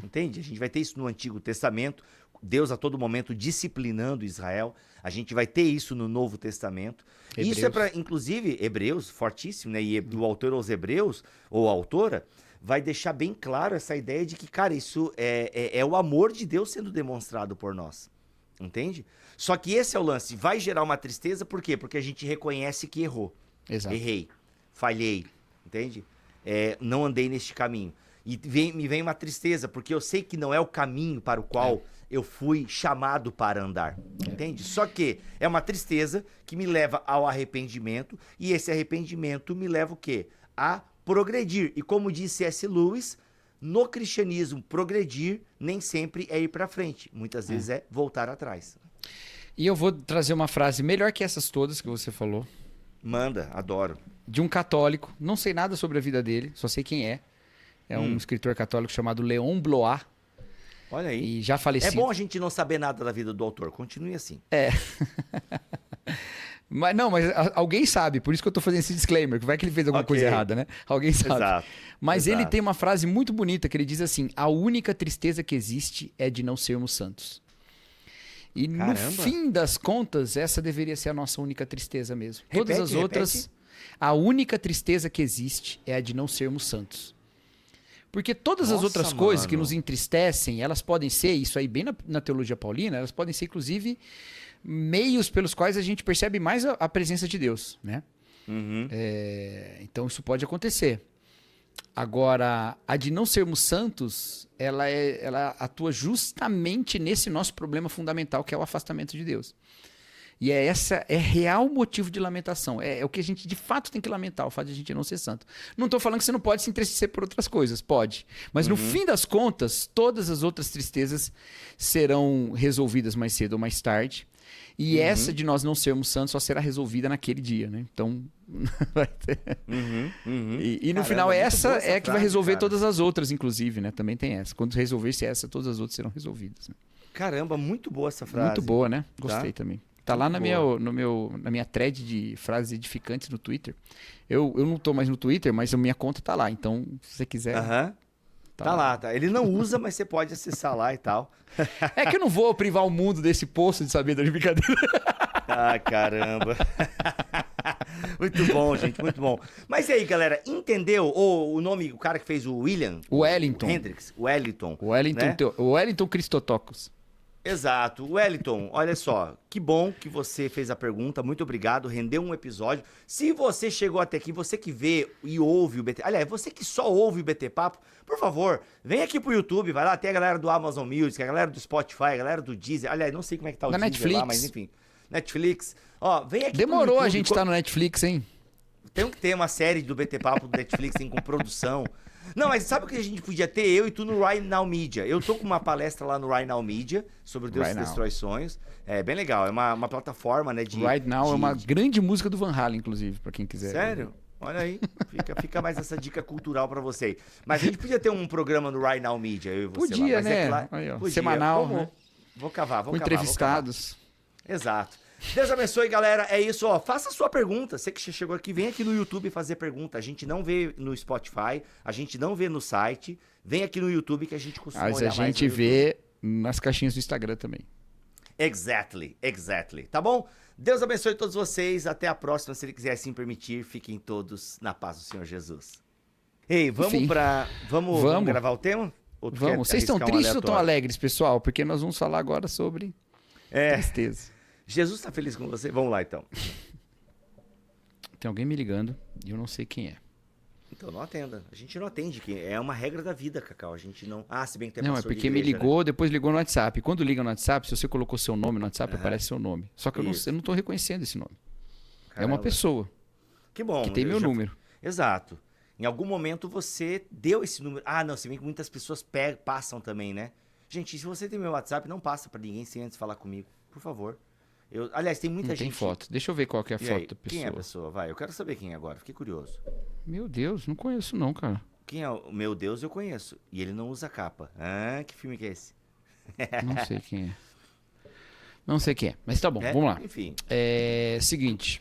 entende? A gente vai ter isso no Antigo Testamento, Deus a todo momento disciplinando Israel, a gente vai ter isso no Novo Testamento. Hebreus. Isso é para, inclusive, Hebreus, fortíssimo, né? E o autor aos Hebreus, ou a autora, vai deixar bem claro essa ideia de que, cara, isso é o amor de Deus sendo demonstrado por nós. Entende? Só que esse é o lance. Vai gerar uma tristeza, por quê? Porque a gente reconhece que errou. Exato. Errei. Falhei. Entende? Não andei neste caminho. E me vem uma tristeza, porque eu sei que não é o caminho para o qual eu fui chamado para andar. Entende? Só que é uma tristeza que me leva ao arrependimento, e esse arrependimento me leva o quê? A progredir. E como disse C.S. Lewis, no cristianismo, progredir nem sempre é ir para frente. Muitas vezes é voltar atrás. E eu vou trazer uma frase melhor que essas todas que você falou. Manda, adoro. De um católico, não sei nada sobre a vida dele, só sei quem é. É um escritor católico chamado Leon Blois. Olha aí. E já falecido. É bom a gente não saber nada da vida do autor. Continue assim. Mas alguém sabe, por isso que eu tô fazendo esse disclaimer, que vai que ele fez alguma coisa errada, né? Alguém sabe. Exato. Mas ele Exato. tem uma frase muito bonita que ele diz assim: a única tristeza que existe é de não sermos santos. E Caramba. no fim das contas, essa deveria ser a nossa única tristeza mesmo. Todas Repete, as outras, repete. a única tristeza que existe é a de não sermos santos. Porque todas as Nossa, outras coisas que mano. nos entristecem, elas podem ser, isso aí bem na teologia paulina, elas podem ser inclusive meios pelos quais a gente percebe mais a presença de Deus, né? Uhum. Então isso pode acontecer. Agora, a de não sermos santos, ela atua justamente nesse nosso problema fundamental, que é o afastamento de Deus. E essa é real motivo de lamentação. É o que a gente de fato tem que lamentar, o fato de a gente não ser santo. Não estou falando que você não pode se entristecer por outras coisas, pode. Mas no fim das contas, todas as outras tristezas serão resolvidas mais cedo ou mais tarde. E essa de nós não sermos santos só será resolvida naquele dia, né? Então, vai ter... E no Caramba, final, muito essa boa essa é que vai frase, resolver cara. todas as outras, inclusive, né? Também tem essa. Quando resolver-se essa, todas as outras serão resolvidas. Né? Caramba, muito boa essa frase. Muito boa, né? Gostei também. Tá lá Muito na minha thread de frases edificantes no Twitter. Eu não tô mais no Twitter, mas a minha conta tá lá. Então, se você quiser... Aham. Tá lá, tá. Ele não usa, mas você pode acessar lá e tal. É que eu não vou privar o mundo desse poço de saber da brincadeira. Ah, caramba. Muito bom, gente, muito bom. Mas e aí, galera, entendeu? O nome, o cara que fez o William? Wellington. O Hendrix, Wellington. Wellington, né? Wellington Christotokos. Exato. Wellington, olha só, que bom que você fez a pergunta, muito obrigado, rendeu um episódio. Se você chegou até aqui, você que vê e ouve o BT... Aliás, você que só ouve o BT Papo, por favor, vem aqui pro YouTube, vai lá, tem a galera do Amazon Music, a galera do Spotify, a galera do Deezer, aliás, não sei como é que tá o Da Deezer Netflix. lá, mas enfim, Netflix. Ó, vem aqui Demorou pro YouTube, a gente estar no Netflix, hein? Tem que ter uma série do BT Papo do Netflix assim, com produção. Não, mas sabe o que a gente podia ter? Eu e tu no Right Now Media. Eu tô com uma palestra lá no Right Now Media sobre o Deus Right que Now. Destrói Sonhos. É bem legal. É uma plataforma, né? Right Now é uma grande música do Van Halen, inclusive, pra quem quiser. Sério? Olha aí. Fica mais essa dica cultural pra você. Mas a gente podia ter um programa no Right Now Media, eu e você Podia, lá. Mas né? É claro, Aí, ó, podia. semanal, Vamos- né? Vou cavar, Com vou cavar. entrevistados. Exato. Deus abençoe, galera. É isso, ó. Faça a sua pergunta. Você que chegou aqui, vem aqui no YouTube fazer pergunta. A gente não vê no Spotify, a gente não vê no site. Vem aqui no YouTube que a gente costuma Mas a olhar mais gente no YouTube. vê nas caixinhas do Instagram também. Exactly. Tá bom? Deus abençoe todos vocês. Até a próxima, se ele quiser assim permitir. Fiquem todos na paz do Senhor Jesus. Ei, vamos Enfim. Vamos Vamos. gravar o tema? Ou tu quer Vamos. Vocês estão arriscar um tristes ou estão aleatório? alegres, pessoal? Porque nós vamos falar agora sobre tristeza. Jesus tá feliz com você? Vamos lá, então. Tem alguém me ligando e eu não sei quem é. Então não atenda. A gente não atende. É uma regra da vida, Cacau. A gente não... Ah, se bem que tem Não, é pastor de porque me igreja, né? ligou, depois ligou no WhatsApp. Quando liga no WhatsApp, se você colocou seu nome no WhatsApp, aparece seu nome. Só que eu Isso. não tô reconhecendo esse nome. É Caramba. uma pessoa Que bom. que tem eu meu já- número. Exato. Em algum momento você deu esse número. Ah, não, se bem que muitas pessoas passam também, né? Gente, se você tem meu WhatsApp, não passa pra ninguém sem antes falar comigo. Por favor. Aliás, tem muita Não gente... tem foto. Deixa eu ver qual que é a E foto aí, da quem é a pessoa. pessoa? Vai, eu quero saber quem é agora. Fiquei curioso. Meu Deus, não conheço não, cara. Quem é o meu Deus, eu conheço. E ele não usa capa. Ah, que filme que é esse? Não sei quem é. Não sei quem é. Mas tá bom, É? vamos lá. Enfim. Seguinte.